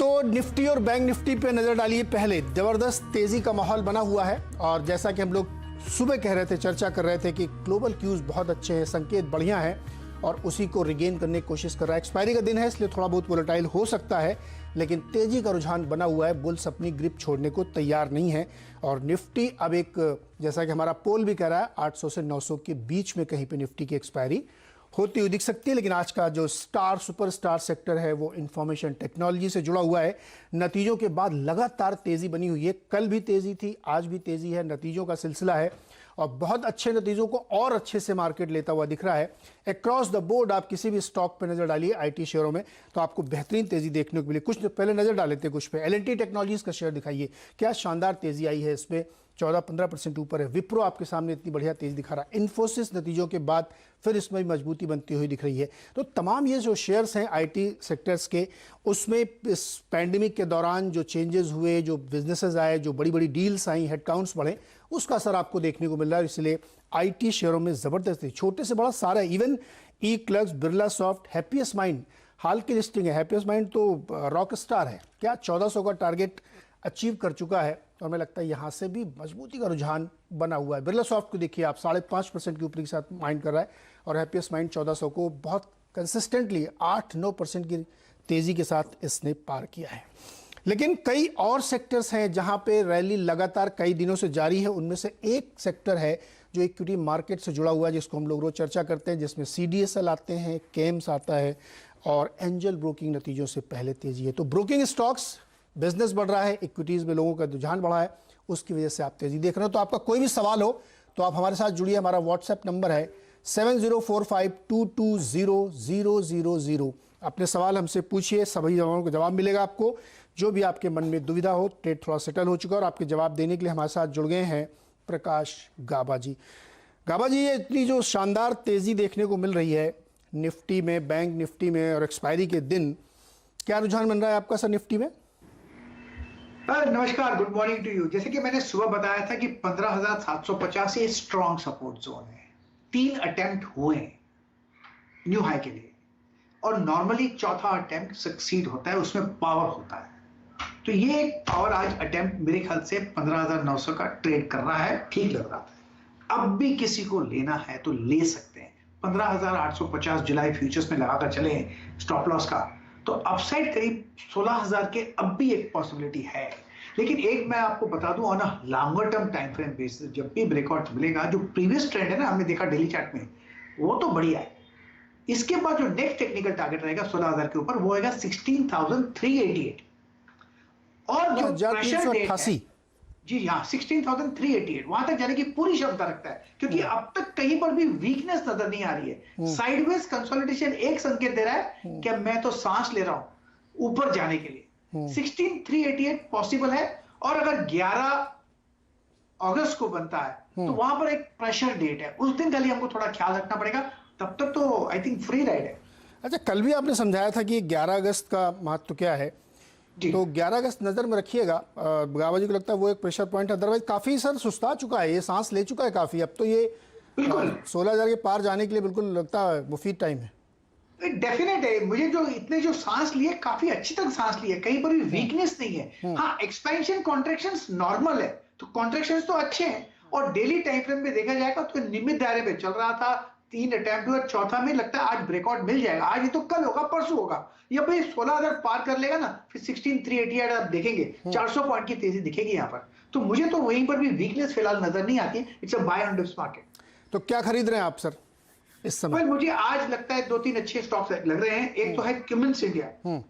तो निफ्टी और bank Nifty पे नजर डालिए। पहले जबरदस्त तेजी का माहौल बना हुआ है और जैसा कि हम लोग सुबह कह रहे थे, चर्चा कर रहे थे कि ग्लोबल क्यूज बहुत अच्छे हैं, संकेत बढ़िया है और उसी को रिगेन करने की कोशिश कर रहा है। एक्सपायरी का दिन है इसलिए थोड़ा बहुत वोलेटाइल हो सकता है, लेकिन तेजी का रुझान बना हुआ है। बुल्स अपनी ग्रिप छोड़ने को तैयार नहीं है और निफ्टी अब एक, जैसा कि हमारा पोल भी कह रहा है, 800 से 900 के बीच में कहीं पे निफ्टी की एक्सपायरी होती हुई दिख सकती है। लेकिन आज का जो सुपरस्टार सेक्टर है वो इंफॉर्मेशन टेक्नोलॉजी से जुड़ा हुआ है। नतीजों के बाद लगातार तेजी बनी हुई है, कल भी तेजी थी, आज भी तेजी है, नतीजों का सिलसिला है और बहुत अच्छे नतीजों को और अच्छे से मार्केट लेता हुआ दिख रहा है। अक्रॉस द बोर्ड आप किसी भी स्टॉक पे नजर डालिए आईटी शेयरों में तो आपको बेहतरीन तेजी देखने को मिली। कुछ पहले नजर डाल लेते हैं कुछ पे। एल&टी टेक्नोलॉजीज का शेयर दिखाइए, क्या शानदार तेजी आई है इसमें, 14-15% ऊपर है। विप्रो आपके सामने इतनी बढ़िया तेज दिखा रहा है। इन्फोसिस नतीजों के बाद फिर इसमें भी मजबूती बनती हुई दिख रही है। तो तमाम ये जो शेयर्स हैं आईटी सेक्टर्स के, उसमें इस पैंडेमिक के दौरान जो चेंजेस हुए, जो बिजनेसेस आए, जो बड़ी बड़ी डील्स आई, हेडकाउंट्स बढ़े, उसका असर आपको देखने को मिल रहा है। इसलिए आईटी शेयरों में जबरदस्त है, छोटे से बड़ा सारा है। Even eClerx, Birlasoft, Happiest Mind हाल की लिस्टिंग है। हैप्पीएस्ट माइंड तो रॉक स्टार है, क्या 1400 का टारगेट अचीव कर चुका है और हमें लगता है यहाँ से भी मजबूती का रुझान बना हुआ है। बिरला सॉफ्ट को देखिए आप, 5.5% की ऊपरी के साथ माइंड कर रहा है और हैप्पीएस्ट माइंड 1400 को बहुत कंसिस्टेंटली 8-9% की तेजी के साथ इसने पार किया है। लेकिन कई और सेक्टर्स हैं जहां पे रैली लगातार कई दिनों से जारी है। उनमें से एक सेक्टर है जो इक्विटी मार्केट से जुड़ा हुआ है, जिसको हम लोग रोज चर्चा करते हैं, जिसमें CDSL आते हैं, केम्स आता है और एंजल ब्रोकिंग नतीजों से पहले तेजी है। तो ब्रोकिंग स्टॉक्स, बिजनेस बढ़ रहा है, इक्विटीज में लोगों का रुझान बढ़ा है, उसकी वजह से आप तेजी देख रहे हो। तो आपका कोई भी सवाल हो तो आप हमारे साथ जुड़िए। हमारा व्हाट्सएप नंबर है 7045220000। अपने सवाल हमसे पूछिए, सभी सवालों का जवाब मिलेगा आपको। जो भी आपके मन में दुविधा हो, ट्रेड थोड़ा सेटल हो चुका है और आपके जवाब देने के लिए हमारे साथ जुड़ गए हैं प्रकाश गाबा जी। गाबा जी, ये इतनी जो शानदार तेजी देखने को मिल रही है निफ्टी में, बैंक निफ्टी में और एक्सपायरी के दिन, क्या रुझान बन रहा है आपका सर निफ्टी में? नमस्कार, गुड मॉर्निंग टू यू। जैसे कि मैंने सुबह बताया था कि 15,750 ये स्ट्रॉन्ग सपोर्ट जोन है। 3 अटेम्प्ट हुए न्यू हाई के लिए और नॉर्मली चौथा अटेम्प्ट सक्सीड होता है, उसमें पावर होता है। तो ये एक पावर आज अटेम्प्ट मेरे ख्याल से 15,900 का ट्रेड कर रहा है, ठीक लग रहा था। अब भी किसी को लेना है तो ले सकते हैं। 15,850 जुलाई फ्यूचर्स में लगाकर चले स्टॉप लॉस का, तो अपसाइड करीब 16,000 के अब भी एक पॉसिबिलिटी है। लेकिन एक मैं आपको बता दूं, on a longer term time frame basis जब भी ब्रेकआउट मिलेगा, जो प्रीवियस ट्रेंड है ना, हमने देखा डेली चार्ट में, वो तो बढ़िया है। इसके बाद जो नेक्स्ट टेक्निकल टारगेट रहेगा 16,000 के ऊपर, वो होगा 16,388 और जो प्रेशर डेट है, जी हाँ, 16,388 वहां तक जाने की पूरी क्षमता रखता है, क्योंकि अब तक कहीं पर भी वीकनेस नजर नहीं आ रही है। साइडवेज कंसोलिडेशन एक संकेत दे रहा है कि मैं तो सांस ले रहा हूं ऊपर जाने के लिए। 16,388 पॉसिबल है और अगर 11 अगस्त को बनता है तो वहां पर एक प्रेशर डेट है, उस दिन खाली हमको थोड़ा ख्याल रखना पड़ेगा। तब तक तो आई थिंक फ्री राइड है। अच्छा, कल भी आपने समझाया था कि 11 अगस्त का महत्व क्या है, तो 11 अगस्त नजर में रखिएगा। गाबा जी को लगता है वो एक प्रेशर पॉइंट है। अदरवाइज काफी सर सुस्ता चुका है, ये सांस ले चुका है काफी। अब तो ये 16,000 के पार जाने के लिए बिल्कुल लगता है मुफीद टाइम है। डेफिनेट है, मुझे जो इतने जो सांस लिए, काफी अच्छी तरह सांस लिए, कहीं पर भी वीकनेस नहीं है। हाँ, एक्सपेंशन कॉन्ट्रैक्शंस नॉर्मल है, तो कॉन्ट्रैक्शंस तो अच्छे हैं और डेली टाइम फ्रेम में देखा जाएगा तो नियमित दायरे पे चल रहा था। 3 अटेम्प्ट हुआ, चौथा में लगता है आज ब्रेकआउट मिल जाएगा। आज ये तो कल होगा, परसों होगा। ये भाई 16,000 पार कर लेगा ना, फिर 16,388 आप देखेंगे 400 पॉइंट की तेजी दिखेगी यहाँ पर। तो मुझे तो वहीं पर भी वीकनेस फिलहाल नजर नहीं आती। It's a buy on dips market. तो क्या खरीद रहे हैं आप सर इस समय? मुझे आज लगता है 2-3 अच्छे स्टॉक्स लग रहे हैं। एक तो है क्यूमिंस इंडिया,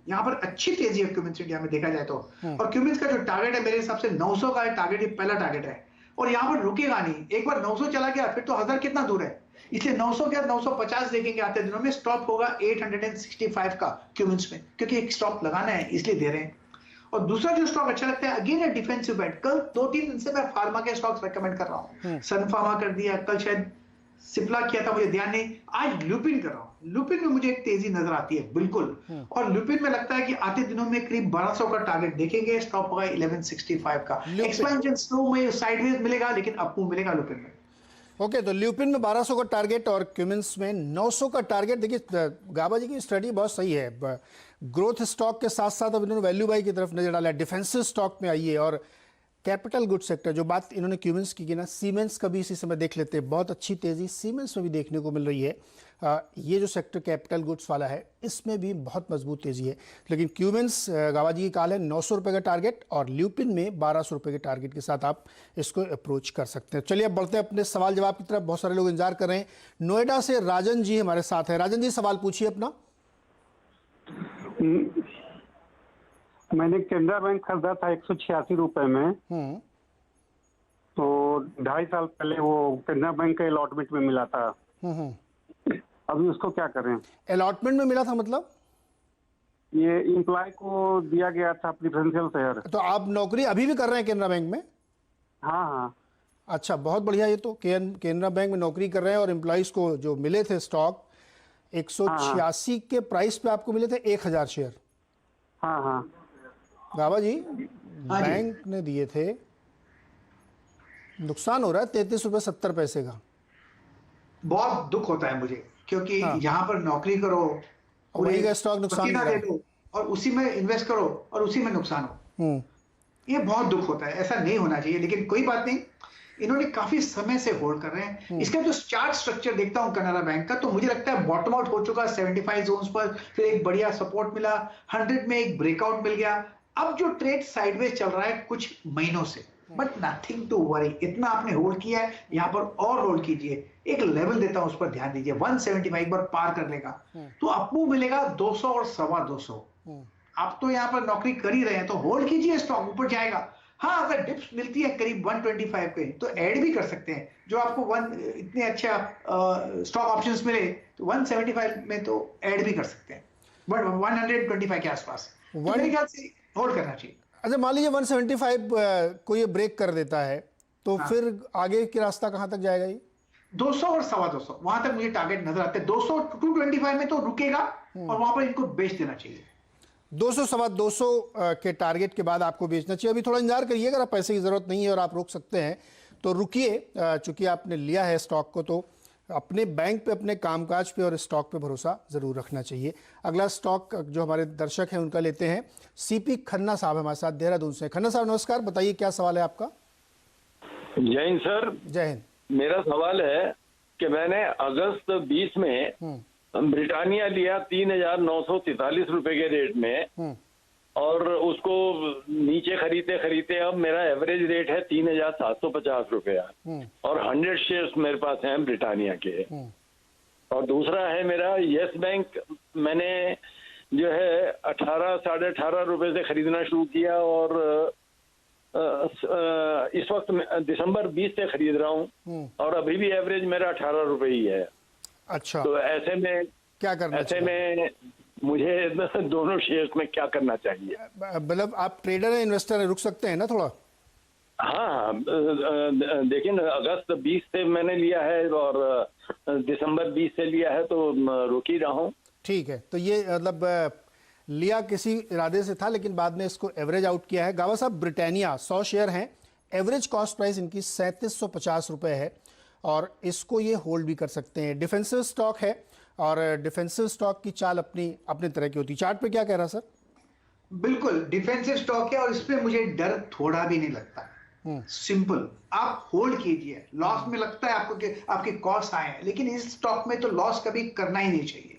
यहाँ पर अच्छी तेजी है क्यूमिंस इंडिया में देखा जाए तो। और क्यूमिंस का जो टारगेट है मेरे हिसाब से 900 का टारगेट, ये पहला टारगेट है और यहाँ पर रुकेगा नहीं। एक बार 900 चला गया फिर तो 1000 कितना दूर है, इसलिए 900 के 950 देखेंगे आते दिनों में। स्टॉप होगा 865 का क्यूमिंस में, क्योंकि एक स्टॉप लगाना है इसलिए दे रहे हैं। और दूसरा जो स्टॉक अच्छा लगता है, अगेन है डिफेंसिव बेट। कल 2-3 दिन से मैं फार्मा के स्टॉक्स रेकमेंड कर रहा हूँ। सन फार्मा कर दिया, कल शायद सिप्ला किया था, मुझे ध्यान नहीं। आज लुपिन कर रहा हूं। लुपिन में मुझे एक तेजी नजर आती है बिल्कुल, और लुपिन में लगता है कि आते दिनों में करीब 1200 का टारगेट देखेंगे। स्टॉप होगा 1165 का। एक्सपेंशन स्लो में साइडवेज मिलेगा, लेकिन अप मूव मिलेगा लुपिन में। ओके, तो ल्यूपिन में 1200 का टारगेट और क्यूमिंस में 900 का टारगेट। देखिए गाबा जी की स्टडी बहुत सही है। ग्रोथ स्टॉक के साथ साथ अब इन्होंने वैल्यू बाई की तरफ नजर डाला है, डिफेंसिव स्टॉक में आइए। और कैपिटल गुड सेक्टर, जो बात इन्होंने क्यूमिंस की ना, सीमेंस का भी इसी समय देख लेते हैं, बहुत अच्छी तेजी सीमेंस में भी देखने को मिल रही है। ये जो सेक्टर कैपिटल गुड्स वाला है, इसमें भी बहुत मजबूत तेजी है। लेकिन क्यूमिंस गाबा जी की काल है 900 रुपये का टारगेट, और ल्यूपिन में 1200 रुपये के टारगेट के साथ आप इसको अप्रोच कर सकते हैं। चलिए अब बढ़ते हैं अपने सवाल जवाब की तरफ। बहुत सारे लोग इंतजार कर रहे हैं। नोएडा से राजन जी हमारे साथ है। राजन जी, सवाल पूछिए अपना। मैंने केनरा बैंक खरीदा था 186 रुपए में, तो 2.5 साल पहले वो केनरा बैंक के अलॉटमेंट में मिला था। अभी उसको क्या करें? अलॉटमेंट में मिला था मतलब? ये एम्प्लॉय को दिया गया था प्रेफरेंशियल शेयर। तो आप नौकरी अभी भी कर रहे हैं केनरा बैंक में? हाँ हाँ। अच्छा, बहुत बढ़िया। ये तो केनरा बैंक में नौकरी कर रहे हैं और एम्प्लॉइज को जो मिले थे स्टॉक 186 के प्राइस पे आपको मिले थे 1000 शेयर। हाँ हाँ। गाबा जी, बैंक ने दिए थे, नुकसान हो रहा है 33 रुपये 70 पैसे का। बहुत दुख होता है मुझे, क्योंकि यहाँ पर नौकरी करो, वही का स्टॉक नुकसान दे दो और उसी में इन्वेस्ट करो और उसी में नुकसान हो। ये बहुत दुख होता है, ऐसा नहीं होना चाहिए। लेकिन कोई बात नहीं, इन्होंने काफी समय से होल्ड कर रहे हैं। इसका जो चार्ट स्ट्रक्चर देखता हूं कनारा बैंक का, तो मुझे लगता है बॉटम आउट हो चुका 75 जोन्स पर, फिर एक बढ़िया सपोर्ट मिला, 100 में एक ब्रेकआउट मिल गया। अब जो ट्रेड साइडवेज चल रहा है कुछ महीनों से, बट नथिंग टू वरी। इतना आपने होल्ड किया है, यहाँ पर और होल्ड कीजिए। एक लेवल देता हूं, उस पर ध्यान दीजिए। 175 एक बार पार कर लेगा तो आपको मिलेगा 200 और 225। आप तो यहाँ पर नौकरी कर ही रहे हैं, तो होल्ड कीजिए, स्टॉक ऊपर जाएगा। हाँ, अगर डिप्स मिलती है करीब 125 के, तो ऐड भी कर सकते हैं। जो आपको इतने अच्छा स्टॉक ऑप्शंस मिले, तो 175 में तो ऐड भी कर सकते हैं, बट 125 के आसपास मेरे ख्याल से होल्ड करना चाहिए। अच्छा, मान लीजिए 175 को ये ब्रेक कर देता है, तो फिर आगे की रास्ता कहां तक जाएगा? ये 200 और 225 वहां तक मुझे टारगेट नजर आते हैं। 200 225 में तो रुकेगा और वहां पर इनको बेच देना चाहिए। 200 225 के टारगेट के बाद आपको बेचना चाहिए। अभी थोड़ा इंतजार करिए, अगर आप पैसे की जरूरत नहीं है और आप रोक सकते हैं तो रुकिए। चूंकि आपने लिया है स्टॉक को, तो अपने बैंक पे, अपने कामकाज पे और स्टॉक पे भरोसा जरूर रखना चाहिए। अगला स्टॉक जो हमारे दर्शक हैं उनका लेते हैं। सीपी खन्ना साहब हमारे साथ देहरादून से। खन्ना साहब नमस्कार, बताइए क्या सवाल है आपका? जय हिंद सर। जय हिंद। मेरा सवाल है कि मैंने अगस्त 20 में ब्रिटानिया लिया 3943 रुपए के रेट में, और उसको नीचे खरीदते अब मेरा एवरेज रेट है 3750 रुपया, और 100 शेयर्स मेरे पास हैं ब्रिटानिया के। और दूसरा है मेरा यस बैंक, मैंने जो है 18 रुपए से खरीदना शुरू किया, और इस वक्त दिसंबर 20 से खरीद रहा हूँ, और अभी भी एवरेज मेरा 18 रुपए ही है। अच्छा, तो ऐसे में क्या करना ऐसे में मुझे दोनों शेयर्स में क्या करना चाहिए? मतलब आप ट्रेडर हैं, इन्वेस्टर हैं, रुक सकते हैं ना थोड़ा? हाँ, देखिए ना, अगस्त 20 से मैंने लिया है और दिसंबर 20 से लिया है, तो रुक ही रहा हूँ। ठीक है, तो ये मतलब लिया किसी इरादे से था, लेकिन बाद में इसको एवरेज आउट किया है। गावा साहब, ब्रिटानिया 100 शेयर हैं, एवरेज कॉस्ट प्राइस इनकी 3750 रुपये है, और इसको ये होल्ड भी कर सकते हैं। डिफेंसिव स्टॉक है, और डिफेंसिव स्टॉक की चाल अपनी तरह की होती है। चार्ट पे क्या कह रहा सर? बिल्कुल डिफेंसिव स्टॉक है, और इसमें मुझे डर थोड़ा भी नहीं लगता। सिंपल, आप होल्ड कीजिए। लॉस में लगता है आपको कि आपके कॉस्ट आए हैं, लेकिन इस स्टॉक में तो लॉस कभी करना ही नहीं चाहिए।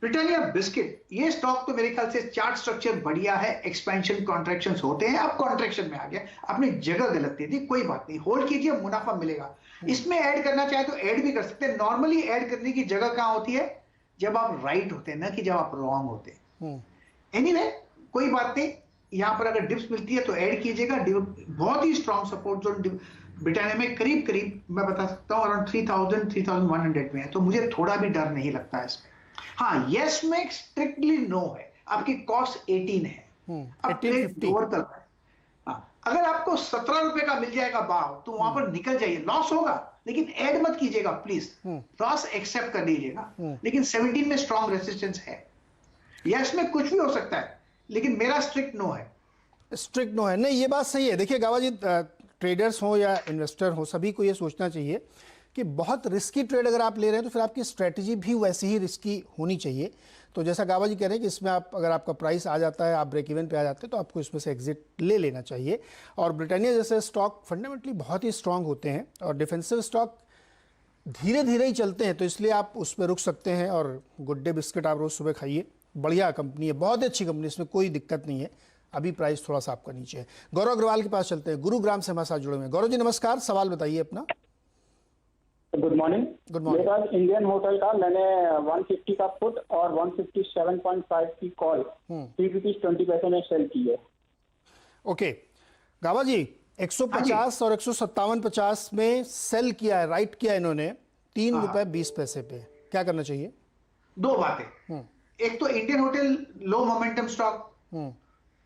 ब्रिटानिया बिस्किट, ये स्टॉक तो मेरे ख्याल से चार्ट स्ट्रक्चर बढ़िया है, एक्सपेंशन कॉन्ट्रैक्शंस होते हैं, अब कॉन्ट्रैक्शन में आ गया, आपने जगह गलत दे दी, कोई बात नहीं, होल्ड कीजिए, मुनाफा मिलेगा। इसमें ऐड करना चाहे तो ऐड भी कर सकते हैं। नॉर्मली ऐड करने की जगह कहां होती है? जब आप राइट होते हैं, ना कि जब आप रॉन्ग होते हैं। एनीवे, कोई बात नहीं, यहां पर अगर डिप्स मिलती है तो ऐड कीजिएगा। बहुत ही स्ट्रॉन्ग सपोर्ट जोन ब्रिटानिया में करीब मैं बता सकता हूं अराउंड 3100 में है, तो मुझे थोड़ा भी डर नहीं लगता है इसमें। हाँ, यस में स्ट्रिक्टली नो है, आपकी कॉस्ट 18 है, अब ट्रेड ओवर कर रहा है। अगर आपको 17 रुपए का मिल जाएगा भाव, तो वहां पर निकल जाइए। लॉस होगा, लेकिन ऐड मत कीजिएगा प्लीज, लॉस एक्सेप्ट कर लीजिएगा। लेकिन 17 में स्ट्रॉन्ग रेजिस्टेंस है। यस में कुछ भी हो सकता है, लेकिन मेरा स्ट्रिक्ट नो है। स्ट्रिक्ट नो है नहीं, ये बात सही है। देखिए गावा जी, ट्रेडर्स हो या इन्वेस्टर हो, सभी को ये सोचना चाहिए कि बहुत रिस्की ट्रेड अगर आप ले रहे हैं तो फिर आपकी स्ट्रेटजी भी वैसी ही रिस्की होनी चाहिए। तो जैसा गाबा जी कह रहे हैं कि इसमें आप अगर आपका प्राइस आ जाता है, आप ब्रेक इवन पे आ जाते हैं, तो आपको इसमें से एग्जिट ले लेना चाहिए। और ब्रिटानिया जैसे स्टॉक फंडामेंटली बहुत ही स्ट्रांग होते हैं और डिफेंसिव स्टॉक धीरे धीरे ही चलते हैं, तो इसलिए आप उस पर रुक सकते हैं। और गुड डे बिस्किट आप रोज़ सुबह खाइए, बढ़िया कंपनी है, बहुत ही अच्छी कंपनी, इसमें कोई दिक्कत नहीं है। अभी प्राइस थोड़ा सा आपका नीचे है। गौरव अग्रवाल के पास चलते हैं, गुरुग्राम से हमारे साथ जुड़े हुए हैं। गौरव जी नमस्कार, सवाल बताइए अपना। Good morning. Good morning. मेरे पास इंडियन होटल का, मैंने 150 का पुट और 157.5 की कॉल 3 रुपीज 20 पैसे में सेल की है। ओके गाबा जी, 150 और 157.50 में सेल किया है, राइट किया इन्होंने 3 रुपए 20 पैसे पे, क्या करना चाहिए? दो बातें, एक तो इंडियन होटल लो मोमेंटम स्टॉक,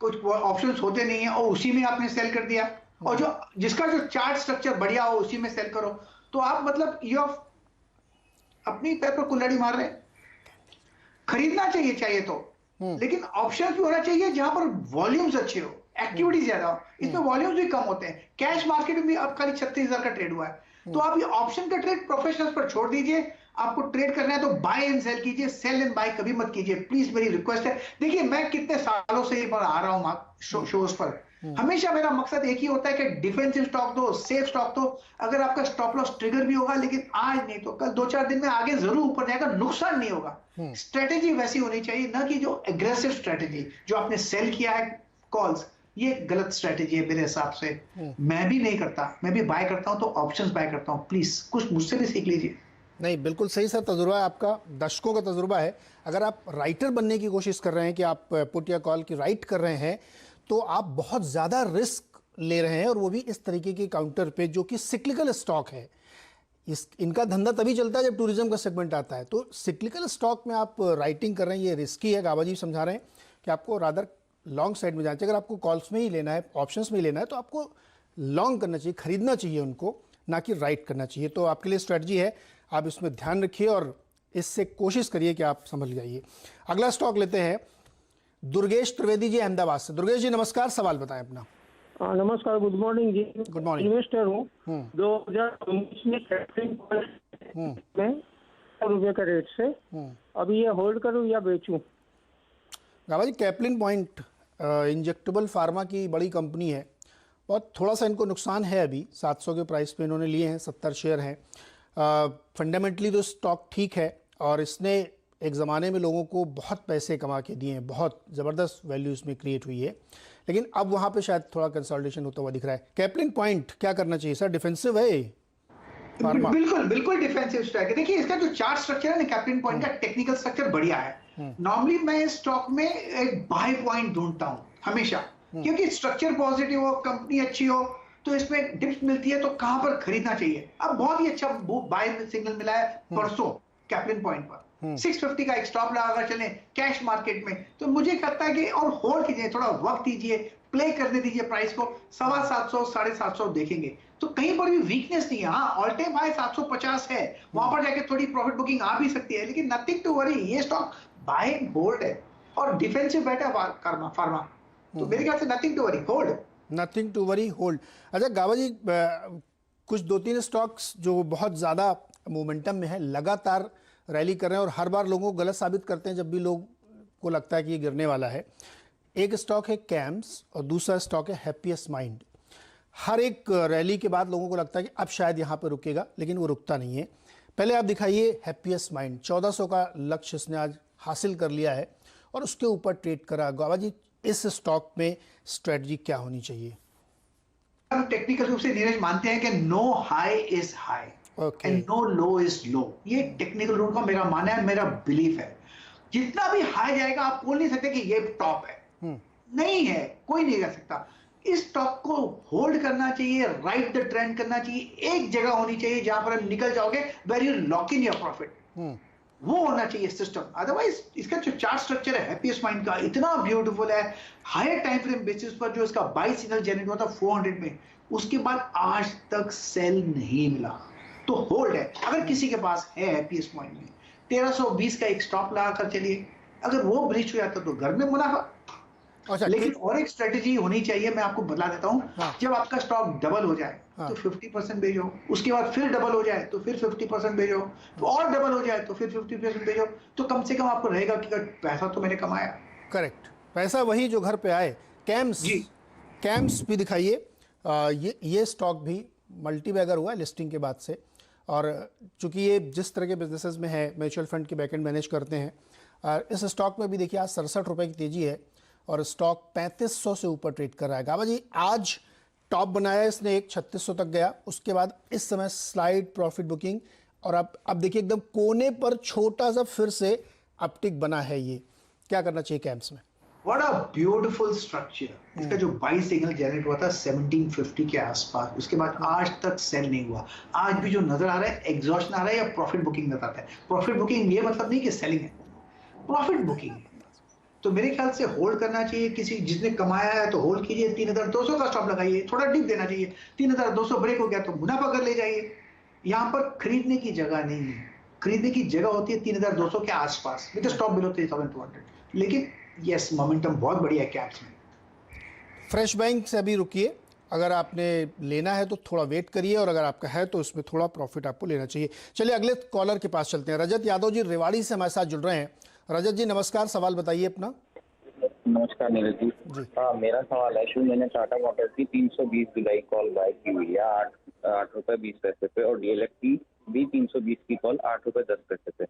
कुछ ऑप्शंस होते नहीं है और उसी में आपने सेल कर दिया, और जो जिसका जो चार्ट स्ट्रक्चर बढ़िया हो उसी में सेल करो, तो आप मतलब ये अपनी पैर पर कुल्हाड़ी मार रहे हैं। खरीदना चाहिए तो, लेकिन ऑप्शन भी होना चाहिए जहां पर वॉल्यूम्स अच्छे हो, एक्टिविटी ज्यादा हो। इसमें वॉल्यूम्स भी कम होते हैं। कैश मार्केट में भी अब खाली 36,000 का ट्रेड हुआ है, तो आप ये ऑप्शन का ट्रेड प्रोफेशनल्स पर छोड़ दीजिए। आपको ट्रेड करना है तो बाय एंड सेल कीजिए, सेल एंड बाय कभी मत कीजिए, प्लीज, मेरी रिक्वेस्ट है। देखिए मैं कितने सालों से ये आ रहा हूं शोज पर, हमेशा मेरा मकसद एक ही होता है कि डिफेंसिव स्टॉक दो, सेफ स्टॉक दो। अगर आपका स्टॉप लॉस ट्रिगर भी होगा, लेकिन आज नहीं तो कल 2-4 दिन में आगे जरूर ऊपर जाएगा, नुकसान नहीं होगा। स्ट्रेटेजी वैसी होनी चाहिए, ना कि जो एग्रेसिव स्ट्रेटेजी जो आपने सेल किया है कॉल्स, ये गलत स्ट्रेटेजी है मेरे हिसाब से। मैं भी नहीं करता, मैं भी बाय करता हूं तो ऑप्शंस बाय करता हूं। प्लीज कुछ मुझसे भी सीख लीजिए। नहीं, बिल्कुल सही सर, तजुर्बा है आपका, दशकों का तजुर्बा है। अगर आप राइटर बनने की कोशिश कर रहे हैं कि आप पुट या कॉल की राइट कर रहे हैं, तो आप बहुत ज़्यादा रिस्क ले रहे हैं, और वो भी इस तरीके के काउंटर पे जो कि सिक्लिकल स्टॉक है। इनका धंधा तभी चलता है जब टूरिज्म का सेगमेंट आता है। तो सिक्लिकल स्टॉक में आप राइटिंग कर रहे हैं, ये रिस्की है। गाबा जी समझा रहे हैं कि आपको रादर लॉन्ग साइड में जाना चाहिए। अगर आपको कॉल्स में ही लेना है, ऑप्शंस में ही लेना है, तो आपको लॉन्ग करना चाहिए, खरीदना चाहिए उनको, ना कि राइट करना चाहिए। तो आपके लिए स्ट्रेटजी है, आप इसमें ध्यान रखिए और इससे कोशिश करिए कि आप समझ जाइए। अगला स्टॉक लेते हैं दुर्गेश त्रिवेदी जी अहमदाबाद से। दुर्गेश जी नमस्कार, सवाल बताएं अपना। नमस्कार, good morning ji. Good morning. Investor हूँ। 2019 में कैप्टन में 100 रुपए का रेट से, अभी ये होल्ड करूँ या बेचूं? गाबा जी, कैप्लिन पॉइंट इंजेक्टेबल फार्मा की बड़ी कंपनी है, बहुत थोड़ा सा इनको नुकसान है। अभी 700 के प्राइस पे इन्होंने लिए हैं, 70 शेयर हैं। फंडामेंटली तो स्टॉक ठीक है, और इसने एक ज़माने में लोगों को बहुत पैसे कमा के दिए हैं, बहुत ज़बरदस्त वैल्यू इसमें क्रिएट हुई है, लेकिन अब वहाँ पे शायद थोड़ा कंसोलिडेशन होता हुआ दिख रहा है। कैप्लिन पॉइंट क्या करना चाहिए सर? डिफेंसिव है फार्मा? बिल्कुल डिफेंसिव स्टॉक है। देखिए इसका जो चार्ट स्ट्रक्चर है ना, कैप्लिन पॉइंट का टेक्निकल स्ट्रक्चर बढ़िया है। नॉर्मली मैं इस स्टॉक में एक बाय पॉइंट ढूंढता हूँ हमेशा, क्योंकि स्ट्रक्चर पॉजिटिव हो, कंपनी अच्छी हो, तो इसमें डिप्स मिलती है तो कहां पर खरीदना चाहिए। अब बहुत ही अच्छा बाय सिग्नल मिला है परसों कैप्लिन पॉइंट पर, 650 का एक स्टॉप लगाकर चले कैश मार्केट में। तो मुझे लगता है कि और होल्ड कीजिए, थोड़ा वक्त दीजिए, प्ले करने दीजिए प्राइस को। 750, 750 देखेंगे तो कहीं पर भी वीकनेस नहीं है। हाँ, ऑल टाइम हाई 750 है, वहां पर जाके थोड़ी प्रॉफिट बुकिंग आ भी सकती है, लेकिन नथिंग टू वरी। ये स्टॉक बाय एंड होल्ड है और डिफेंसिव बेट है फार्मा, तो मेरे ख्याल से nothing to worry, hold. Nothing to worry, hold. अच्छा गाबा जी, कुछ 2-3 स्टॉक्स जो बहुत ज़्यादा मोमेंटम में है, लगातार रैली कर रहे हैं और हर बार लोगों को गलत साबित करते हैं जब भी लोग को लगता है कि ये गिरने वाला है। एक स्टॉक है कैम्स और दूसरा स्टॉक है हैप्पीएस्ट माइंड। हर एक रैली के बाद लोगों को लगता है कि अब शायद यहाँ पर रुकेगा, लेकिन वो रुकता नहीं है। पहले आप दिखाइए हैप्पीएस्ट माइंड, 1400 का लक्ष्य इसने आज हासिल कर लिया है और उसके ऊपर ट्रेड करा। गाबा जी, इस स्टॉक में स्ट्रेटजी क्या होनी चाहिए? हम टेक्निकल रूप से नीरज मानते हैं कि no high is high and no low is low. ये टेक्निकल रूल का मेरा मानना है, मेरा बिलीफ है। जितना भी हाई जाएगा आप बोल नहीं सकते कि ये टॉप है, नहीं है, कोई नहीं कर सकता। इस स्टॉक को होल्ड करना चाहिए, राइट द ट्रेंड करना चाहिए। एक जगह होनी चाहिए जहां पर आप निकल जाओगे, where you lock in your profit, वो होना चाहिए सिस्टम। अदरवाइज इसका जो चार्ट स्ट्रक्चर है हैप्पीएस्ट माइंड का, इतना ब्यूटीफुल है। हायर टाइम फ्रेम बेसिस पर जो इसका बाय सिग्नल जनरेट हुआ था 400 में, उसके बाद आज तक सेल नहीं मिला, तो होल्ड है। अगर किसी के पास है हैप्पीएस्ट माइंड में 1320 का एक स्टॉप लगा कर चलिए, अगर वो ब्रीच हो जाता तो घर में मुनाफा। अच्छा, लेकिन और एक स्ट्रेटेजी होनी चाहिए, मैं आपको बता देता हूँ। हाँ। जब आपका स्टॉक डबल हो जाए तो 50% बेचो, उसके बाद फिर डबल हो जाए तो फिर 50% बेचो, तो और डबल हो जाए तो फिर 50% बेचो, तो कम से कम आपको रहेगा कि पैसा तो मैंने कमाया। करेक्ट, पैसा वही जो घर पे आए। कैम्स भी दिखाइए। ये स्टॉक भी मल्टी बैगर हुआ है लिस्टिंग के बाद से, और चूंकि ये जिस तरह के बिजनेसेस में है, म्यूचुअल फंड के बैकएंड मैनेज करते हैं, और इस स्टॉक में भी देखिए आज 67 रुपये की तेजी है और स्टॉक 3500 से ऊपर ट्रेड कर रहा है। गाबा जी, आज टॉप बनाया इसने, एक 3600 तक गया, उसके बाद इस समय स्लाइड प्रॉफिट बुकिंग, और अब देखिए एकदम कोने पर छोटा सा फिर से अपटिक बना है। ये क्या करना चाहिए कैम्स में? What a beautiful structure। इसका जो बाई सिग्नल जनरेट हुआ था 1750 के आसपास, उसके बाद आज तक सेल नहीं हुआ। आज भी जो नजर आ रहा है एग्जॉशन आ रहा है या प्रॉफिट बुकिंग नजर आता है। प्रॉफिट बुकिंग ये मतलब नहीं कि सेलिंग है, प्रॉफिट बुकिंग। तो मेरे ख्याल से होल्ड करना चाहिए। किसी जिसने कमाया है तो होल्ड कीजिए, 3200 का स्टॉप लगाइए, थोड़ा डिप देना चाहिए, 3200 ब्रेक हो गया तो मुनाफा कर ले जाइए। यहाँ पर खरीदने की जगह नहीं है, खरीदने की जगह होती है 3200 के आसपास विद स्टॉप बिलो 3200। लेकिन यस, मोमेंटम बहुत बढ़िया है कैप्स में। फ्रेश बैंक से अभी रुकिए, अगर आपने लेना है तो थोड़ा वेट करिए, और अगर आपका है तो उसमें थोड़ा प्रॉफिट आपको लेना चाहिए। चलिए अगले कॉलर के पास चलते हैं। रजत यादव जी रेवाड़ी से हमारे साथ जुड़ रहे हैं। रजत जी नमस्कार, सवाल बताइए अपना। नमस्कार नीरज जी। हाँ, मेरा सवाल है कि मैंने टाटा मोटर्स की 320 जुलाई कॉल बाय की हुई है 8 रुपए 20 पैसे पे, और डीएलएफ की भी 320 की कॉल 8 रुपए 10 पैसे पे।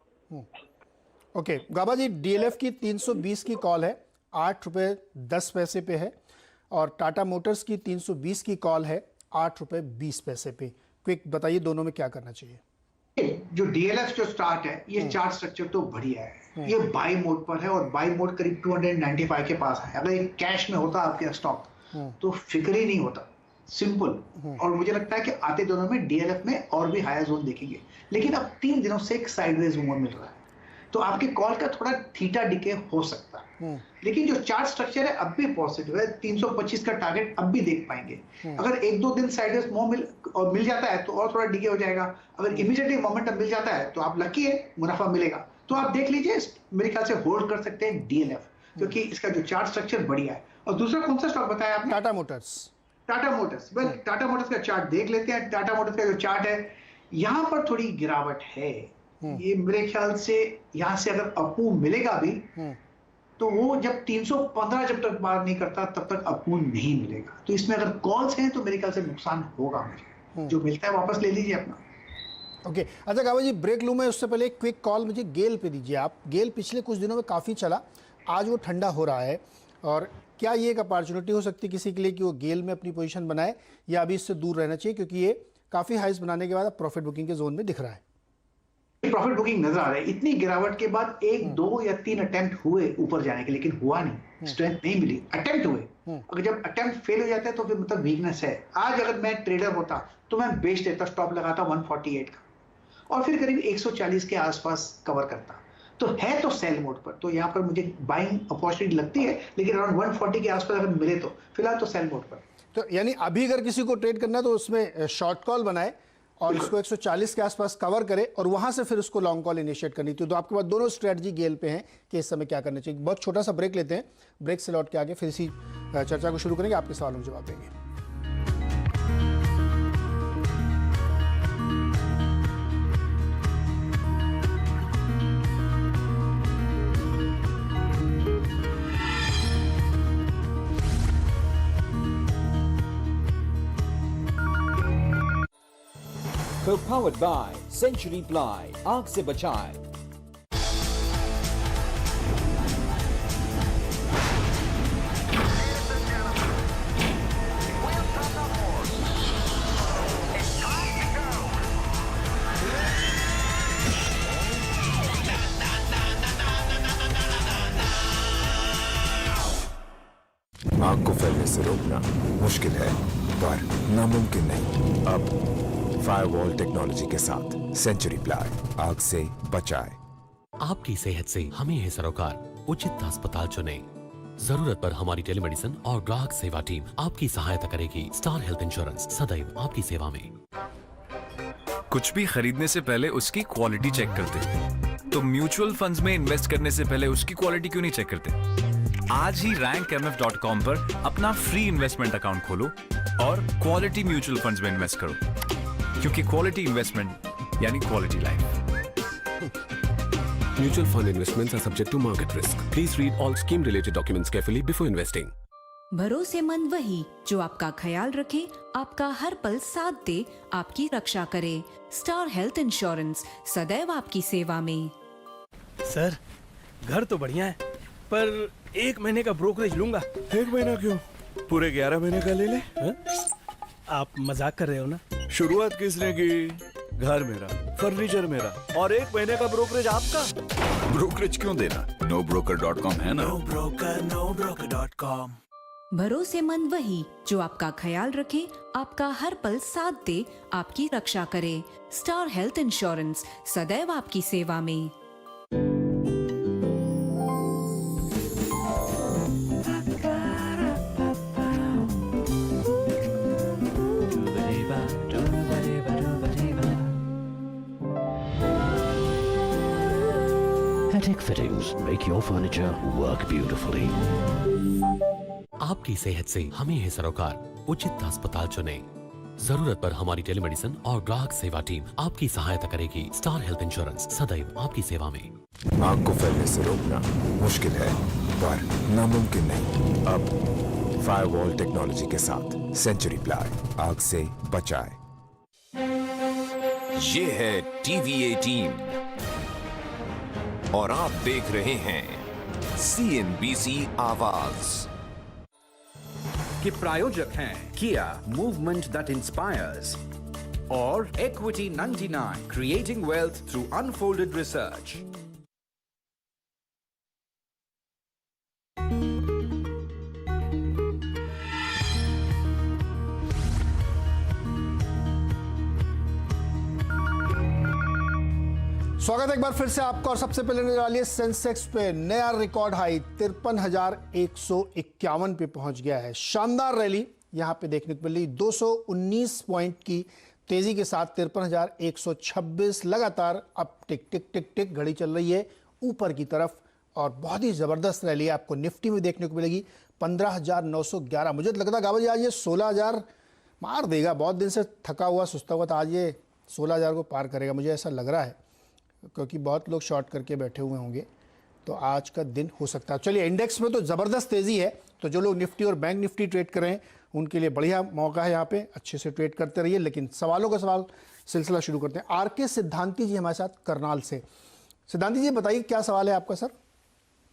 ओके गाबा जी, डीएलएफ की 320 की कॉल है, 8 रुपये 10 पैसे पे है, और टाटा मोटर्स की 320 की कॉल है 8 रुपये 20 पैसे पे। क्विक बताइए दोनों में क्या करना चाहिए? जो डीएलएफ जो स्टार्ट है, ये चार्ट स्ट्रक्चर तो बढ़िया है। ये बाई मोड पर है और बाई मोड करीब 295 के पास है। अगर ये कैश में होता आपके स्टॉक तो फिक्र ही नहीं होता, सिंपल। और मुझे लगता है कि आते दिनों में डीएलएफ में और भी हायर जोन देखेंगे। लेकिन अब 3 दिनों से एक साइडवेज मूव मिल रहा है, तो आपकी कॉल का थोड़ा थीटा डिके हो सकता है। लेकिन जो चार्ट स्ट्रक्चर है अब भी पॉजिटिव है, 325 का टारगेट अब भी देख पाएंगे। अगर 1-2 दिन साइडवेज मूव मिल जाता है तो और थोड़ा डिके हो जाएगा। अगर इमीडिएटली मोमेंटम मिल जाता है तो आप लकी है, मुनाफा मिलेगा। तो आप देख लीजिए, मेरे ख्याल से होल्ड कर सकते हैं डीएलएफ, क्योंकि इसका जो चार्ट स्ट्रक्चर बढ़िया है। और दूसरा कौन सा स्टॉक बताया आपने? Tata Motors. Tata Motors, well Tata Motors का चार्ट देख लेते हैं। टाटा मोटर्स का जो चार्ट है, यहाँ पर थोड़ी गिरावट है। ये मेरे ख्याल से यहाँ से अगर अपू मिलेगा भी तो वो जब 315 जब तक बाहर नहीं करता तब तक अपू नहीं मिलेगा। तो इसमें अगर कॉल्स हैं तो मेरे ख्याल से नुकसान होगा मुझे। जो मिलता है वापस ले लीजिए अपना। ओके अच्छा गाबा जी, ब्रेक लूँ मैं, उससे पहले एक क्विक कॉल मुझे गेल पे दीजिए आप। गेल पिछले कुछ दिनों में काफ़ी चला, आज वो ठंडा हो रहा है, और क्या ये एक अपॉर्चुनिटी हो सकती है किसी के लिए कि वो गेल में अपनी पोजीशन बनाए, या अभी इससे दूर रहना चाहिए, क्योंकि ये काफ़ी हाइस बनाने के बाद अब प्रॉफिट बुकिंग के जोन में दिख रहा है? प्रॉफिट बुकिंग नजर आ रहा है। इतनी गिरावट के बाद 1, 2 या 3 अटेम्प्ट हुए ऊपर जाने के, लेकिन हुआ नहीं, स्ट्रेंथ नहीं मिली। अटेम्प्ट हुए, अगर जब अटेम्प्ट फेल हो जाते हैं तो फिर मतलब वीकनेस है। आज अगर मैं ट्रेडर होता तो मैं बेच देता, स्टॉप लगाता 148 का, और फिर करीब 140 के आसपास कवर करता। तो है तो सेल मोड पर, तो यहाँ पर मुझे बाइंग अपॉर्चुनिटी लगती है, लेकिन अराउंड 140 के आसपास अगर मिले तो फिलहाल तो सेल मोड पर। तो यानी अभी अगर किसी को ट्रेड करना है तो उसमें शॉर्ट कॉल बनाए और इसको 140 के आसपास कवर करे, और वहां से फिर उसको लॉन्ग कॉल इनिशिएट करनी थी। तो आपके पास दोनों स्ट्रेटजी गेल पे हैं कि इस समय क्या करना चाहिए। बहुत छोटा सा ब्रेक लेते हैं, ब्रेक से लौट के आगे फिर इसी चर्चा को शुरू करेंगे, आपके सवालों के जवाब देंगे। Co-powered by Century Ply, आग से बचाए। आग को फैलने से रोकना मुश्किल है पर नामुमकिन नहीं। अब फायरवॉल टेक्नोलॉजी के साथ सेंचुरी प्लाई, आग से बचाए। आपकी सेहत से हमें है सरोकार, उचित अस्पताल चुने। जरूरत पर हमारी टेलीमेडिसिन और ग्राहक सेवा टीम आपकी सहायता करेगी। स्टार हेल्थ इंश्योरेंस सदैव आपकी सेवा में। कुछ भी खरीदने से पहले उसकी क्वालिटी चेक करते, तो म्यूचुअल फंड्स में इन्वेस्ट करने से पहले उसकी क्वालिटी क्यों नहीं चेक करते? आज ही rankmf.com पर अपना फ्री इन्वेस्टमेंट अकाउंट खोलो और क्वालिटी म्यूचुअल फंड्स में इन्वेस्ट करो, क्योंकि क्वालिटी इन्वेस्टमेंट यानी quality life. Mutual fund investments are subject to market risk. Please read all scheme related documents carefully before investing. भरोसेमंद वही जो आपका ख्याल रखे, आपका हर पल साथ दे, आपकी रक्षा करे। स्टार हेल्थ इंश्योरेंस सदैव आपकी सेवा में। सर, घर तो बढ़िया है, पर 1 महीने का ब्रोकरेज लूंगा। 1 महीना क्यों, पूरे 11 महीने का ले ले। हा? आप मजाक कर रहे हो ना? शुरुआत किसने की? घर मेरा, फर्नीचर मेरा, और 1 महीने का ब्रोकरेज आपका। ब्रोकरेज क्यों देना? nobroker.com है ना। nobroker.com। भरोसेमंद वही जो आपका ख्याल रखे, आपका हर पल साथ दे, आपकी रक्षा करे। स्टार हेल्थ इंश्योरेंस सदैव आपकी सेवा में। Headache fittings make your furniture work beautifully. आपकी सेहत से हमें है सरोकार, उचित अस्पताल चुने। जरूरत पर हमारी टेलीमेडिसिन और ग्राहक सेवा टीम आपकी सहायता करेगी। स्टार हेल्थ इंश्योरेंस सदैव आपकी सेवा में। आग को फैलने से रोकना मुश्किल है पर नामुमकिन नहीं। अब फायरवॉल टेक्नोलॉजी के साथ सेंचुरी प्लाई आग से बचाए। ये है टीवी 18 और आप देख रहे हैं CNBC आवाज के प्रायोजक हैं किया मूवमेंट दैट इंस्पायर्स और equity 99 creating wealth through unfolded research. स्वागत है एक बार फिर से आपका। और सबसे पहले नजर डालिए सेंसेक्स पे नया रिकॉर्ड हाई 53,151 पे पहुंच गया है। शानदार रैली यहां पे देखने को मिली। 219 पॉइंट की तेजी के साथ 53,126 लगातार अब टिक टिक टिक टिक घड़ी चल रही है ऊपर की तरफ। और बहुत ही जबरदस्त रैली आपको निफ्टी में देखने को मिलेगी 15,911। मुझे तो लगता है गाबा जी आज ये 16,000 मार देगा। बहुत दिन से थका हुआ सुस्ता हुआ था, आज ये 16,000 को पार करेगा, मुझे ऐसा लग रहा है, क्योंकि बहुत लोग शॉर्ट करके बैठे हुए होंगे। तो आज का दिन हो सकता है। चलिए, इंडेक्स में तो ज़बरदस्त तेज़ी है, तो जो लोग निफ्टी और बैंक निफ्टी ट्रेड कर रहे हैं उनके लिए बढ़िया मौका है यहाँ पे, अच्छे से ट्रेड करते रहिए। लेकिन सवालों का सवाल सिलसिला शुरू करते हैं। आरके सिद्धांति जी हमारे साथ करनाल से। सिद्धांति जी बताइए क्या सवाल है आपका सर?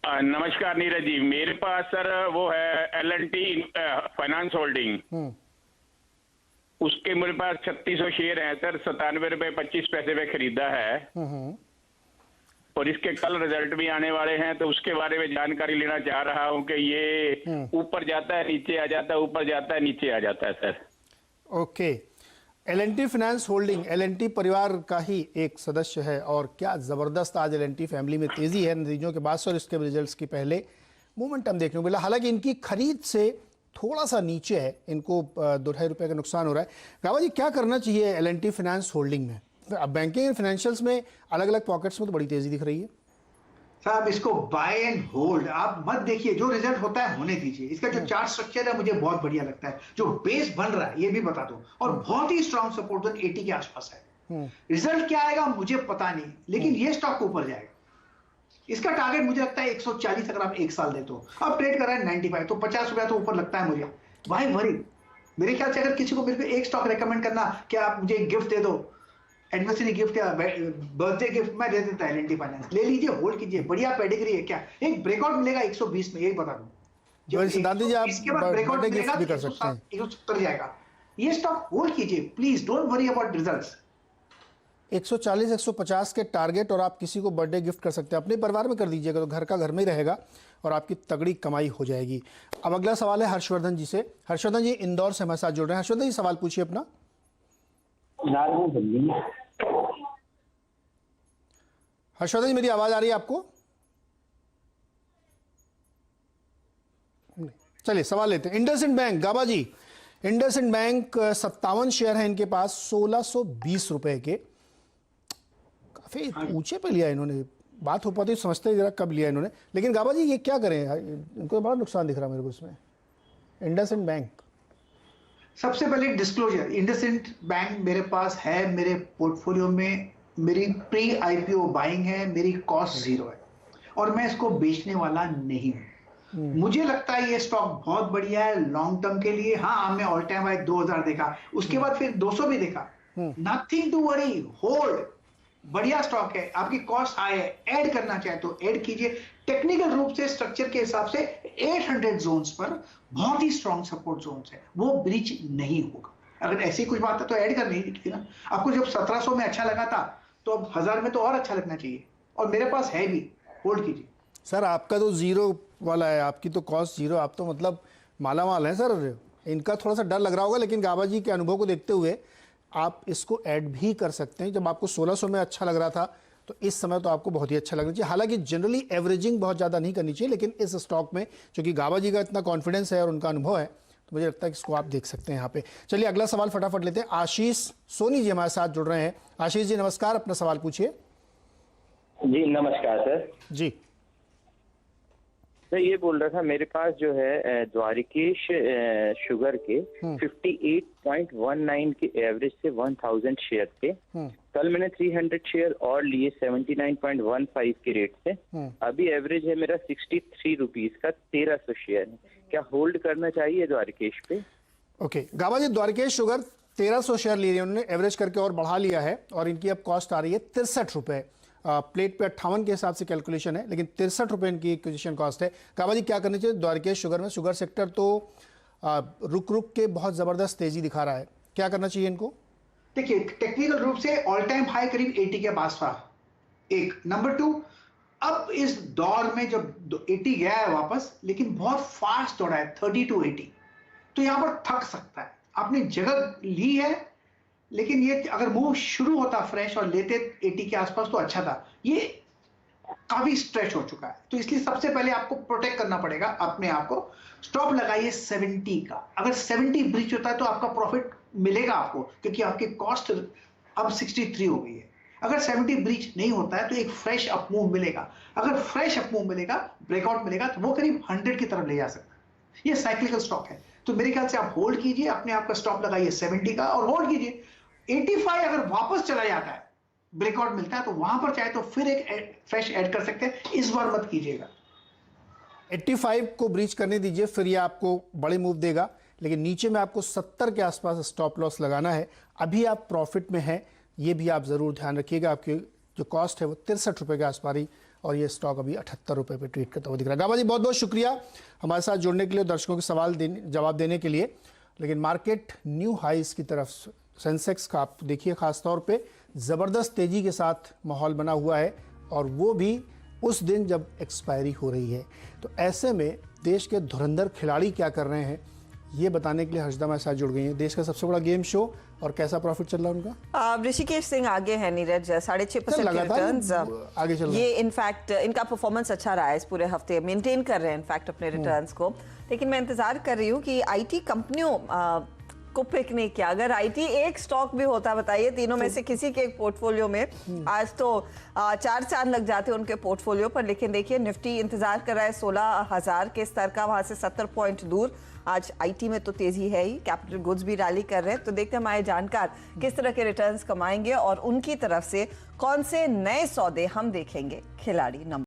नमस्कार नीरज जी, मेरे पास सर वो है L&T फाइनेंस होल्डिंग, उसके मेरे पास 3600 शेयर हैं सर, 97 रुपए 25 पैसे पे खरीदा है और इसके कल रिजल्ट भी आने वाले हैं, तो उसके बारे में जानकारी लेना चाह रहा हूं कि ये ऊपर जाता है नीचे आ जाता है, ऊपर जाता है नीचे आ जाता है sir. Okay, L&T finance holding L&T परिवार का ही एक सदस्य है और क्या जबरदस्त आज L&T फैमिली में तेजी है नतीजों के बाद से और इसके रिजल्ट्स के पहले मोमेंटम देखने को मिला। हालांकि इनकी खरीद से थोड़ा सा नीचे है, इनको 2-2.5 रुपये का नुकसान हो रहा है। रावत जी क्या करना चाहिए L&T फाइनेंस होल्डिंग में? अब बैंकिंग एंड फाइनेंशियल्स में अलग अलग पॉकेट्स में तो बड़ी तेजी दिख रही है साहब। इसको बाय एंड होल्ड आप मत देखिए, जो रिजल्ट होता है होने दीजिए। इसका जो चार्ट स्ट्रक्चर है मुझे बहुत बढ़िया लगता है, जो बेस बन रहा है ये भी बता दो, और बहुत ही स्ट्रॉन्ग सपोर्ट जोन 80 के आसपास है। रिजल्ट क्या आएगा मुझे पता नहीं, लेकिन ये स्टॉक ऊपर जाएगा। इसका टारगेट मुझे लगता है 140 अगर आप एक साल दे तो। अब ट्रेड कर रहा है 95, तो 50 रुपया तो ऊपर लगता है मुझे। Why worry? मेरे ख्याल से अगर किसी को मेरे को एक स्टॉक रेकमेंड करना, क्या आप मुझे एक गिफ्ट दे दो, एनिवर्सरी गिफ्ट या बर्थडे गिफ्ट, मैं दे देता L&T फाइनेंस। ले लीजिए, होल्ड कीजिए, बढ़िया पेडिग्री है। क्या एक ब्रेकआउट मिलेगा 120 में, एक बता दूं। सिद्धांत जी आप बर्थडे गिफ्ट भी कर सकते हैं, 170 जाएगा। ये स्टॉक होल्ड कीजिए please, don't worry about results. 140-150 के टारगेट, और आप किसी को बर्थडे गिफ्ट कर सकते हैं, अपने परिवार में कर दीजिएगा तो घर का घर में ही रहेगा और आपकी तगड़ी कमाई हो जाएगी। अब अगला सवाल है हर्षवर्धन जी से। हर्षवर्धन जी इंदौर से हमारे साथ जुड़ रहे हैं। हर्षवर्धन जी सवाल पूछिए अपना। हर्षवर्धन जी मेरी आवाज आ रही है आपको? चलिए सवाल लेते हैं। इंडसइंड बैंक, गाबा जी, इंडसइंड बैंक 57 शेयर है इनके पास 1620 रुपए के, काफी ऊंचे पे लिया इन्होंने। बात हो पाती समझते जरा कब लिया इन्होंने। लेकिन गाबा जी ये क्या करें, इनको बड़ा नुकसान दिख रहा मेरे को इसमें। इंडसइंड बैंक, सबसे पहले डिस्क्लोजर, इंडसइंड बैंक मेरे पास है, मेरे पोर्टफोलियो में मेरी प्री आईपीओ बाइंग है, मेरी कॉस्ट 0 है और मैं इसको बेचने वाला नहीं हूं। मुझे लगता है ये स्टॉक बहुत बढ़िया है लॉन्ग टर्म के लिए। हाँ, हमने ऑल टाइम हाई 2000 देखा, उसके बाद फिर 200 भी देखा। नथिंग टू वरी, होल्ड, बढ़िया स्टॉक है, आपकी कॉस्ट हाई है, ऐड करना चाहे तो ऐड कीजिए। टेक्निकल रूप से स्ट्रक्चर के हिसाब से 800 जोन्स पर बहुत ही स्ट्रॉन्ग सपोर्ट जोन्स है, वो ब्रीच नहीं होगा। अगर ऐसी कुछ बात है तो ऐड करनी थी ना आपको। जब 1700 में अच्छा लगा था तो अब 1000 में तो और अच्छा लगना चाहिए, और मेरे पास है भी, होल्ड कीजिए। सर आपका तो 0 वाला है, आपकी तो कॉस्ट 0, आप तो मतलब माला माल है सर। इनका थोड़ा सा डर लग रहा होगा, लेकिन गाबा जी के अनुभव को देखते हुए आप इसको ऐड भी कर सकते हैं। जब आपको 1600 में अच्छा लग रहा था तो इस समय तो आपको बहुत ही अच्छा लगना चाहिए। हालांकि जनरली एवरेजिंग बहुत ज़्यादा नहीं करनी चाहिए, लेकिन इस स्टॉक में क्योंकि गाबा जी का इतना कॉन्फिडेंस है और उनका अनुभव है तो मुझे लगता है कि इसको आप देख सकते हैं यहाँ पे। चलिए अगला सवाल फटाफट लेते हैं। आशीष सोनी जी हमारे साथ जुड़ रहे हैं। आशीष जी नमस्कार, अपना सवाल पूछिए। जी नमस्कार सर। जी सर ये बोल रहा था, मेरे पास जो है द्वारिकेश शुगर के 58.19 के एवरेज से 1000 शेयर थे। कल मैंने 300 शेयर और लिए 79.15 के रेट से। अभी एवरेज है मेरा 63 रुपीज का, 1300 शेयर है। क्या होल्ड करना चाहिए द्वारिकेश पे? ओके गाबा जी, द्वारिकेश शुगर 1300 शेयर लिए उन्होंने, एवरेज करके और बढ़ा लिया है और इनकी अब कॉस्ट आ रही है 63 रुपये। प्लेट पे 58 के हिसाब से कैलकुलेशन है, लेकिन 63 रुपये इनकी एक्विजिशन कॉस्ट है। गाबा जी क्या करना चाहिए द्वारिकेश शुगर में? शुगर सेक्टर तो रुक रुक के बहुत ज़बरदस्त तेजी दिखा रहा है, क्या करना चाहिए इनको? देखिए टेक्निकल रूप से ऑल टाइम हाई करीब 80 के पास था, एक। नंबर 2, अब इस दौर में जब 80 गया है वापस, लेकिन बहुत फास्ट दौड़ा है 30 to 80, तो यहां पर थक सकता है। आपने जगह ली है, लेकिन ये अगर मूव शुरू होता फ्रेश और लेते 80 के आसपास तो अच्छा था। ये काफी स्ट्रेच हो चुका है, तो इसलिए सबसे पहले आपको प्रोटेक्ट करना पड़ेगा अपने आप को। स्टॉप लगाइए 70 का। अगर 70 ब्रीच होता है तो आपका प्रॉफिट मिलेगा आपको, क्योंकि आपकी कॉस्ट अब 63 हो गई है। अगर 70 ब्रीच नहीं होता है तो एक फ्रेश अप मूव मिलेगा। अगर फ्रेश अप मूव मिलेगा, ब्रेकआउट मिलेगा, तो वो करीब 100 की तरफ ले जा सकता है। ये साइक्लिकल स्टॉक है, तो मेरे ख्याल से आप होल्ड कीजिए, अपने आप का स्टॉप लगाइए 70 का और होल्ड कीजिए। 85 अगर वापस चला जाता है, ब्रेकआउट मिलता है, तो वहां पर चाहे तो फिर एक फ्रेश ऐड कर सकते हैं। इस बार मत कीजिएगा। 85 को ब्रीच करने दीजिए, फिर ये आपको बड़े मूव देगा, लेकिन नीचे में आपको 70 के आसपास स्टॉप लॉस लगाना है। अभी आप प्रॉफिट में हैं, ये भी आप ज़रूर ध्यान रखिएगा। आपकी जो कॉस्ट है वो 63 रुपये के आसपास रही और ये स्टॉक अभी 78 रुपये पे ट्रेड करता हुआ दिख रहा है। गाबा जी बहुत बहुत शुक्रिया हमारे साथ जुड़ने के लिए, दर्शकों के सवाल जवाब देने के लिए। लेकिन मार्केट न्यू हाइस की तरफ, सेंसेक्स का आप देखिए खास तौर पे ज़बरदस्त तेज़ी के साथ माहौल बना हुआ है, और वो भी उस दिन जब एक्सपायरी हो रही है। तो ऐसे में देश के धुरंधर खिलाड़ी क्या कर रहे हैं ये बताने के लिए हर्षदा हमारे साथ जुड़ गई हैं। देश का सबसे बड़ा गेम शो, और कैसा प्रॉफिट चल रहा है उनका? ऋषिकेश सिंह आगे है नीरज, 6.5% के रिटर्न्स आगे चल रहा है। ये इनफैक्ट इनका परफॉर्मेंस अच्छा रहा है इस पूरे हफ्ते, मेंटेन कर रहे हैं इनफैक्ट अपने रिटर्न्स को। लेकिन मैं इंतजार कर रही हूँ कि आईटी कंपनियों को पिक नहीं किया। अगर आईटी एक स्टॉक भी होता, बताइए तीनों में से किसी के एक पोर्टफोलियो में, आज तो 4 चांद लग जाते उनके पोर्टफोलियो पर। लेकिन देखिए निफ्टी इंतजार कर रहा है 16,000 के स्तर का, वहां से 70 पॉइंट दूर। आज आईटी में तो तेजी है ही, कैपिटल गुड्स भी रैली कर रहे हैं। तो देखते हैं हमारे जानकार किस तरह के रिटर्न्स कमाएंगे और उनकी तरफ से कौन से नए सौदे हम देखेंगे। खिलाड़ी नंबर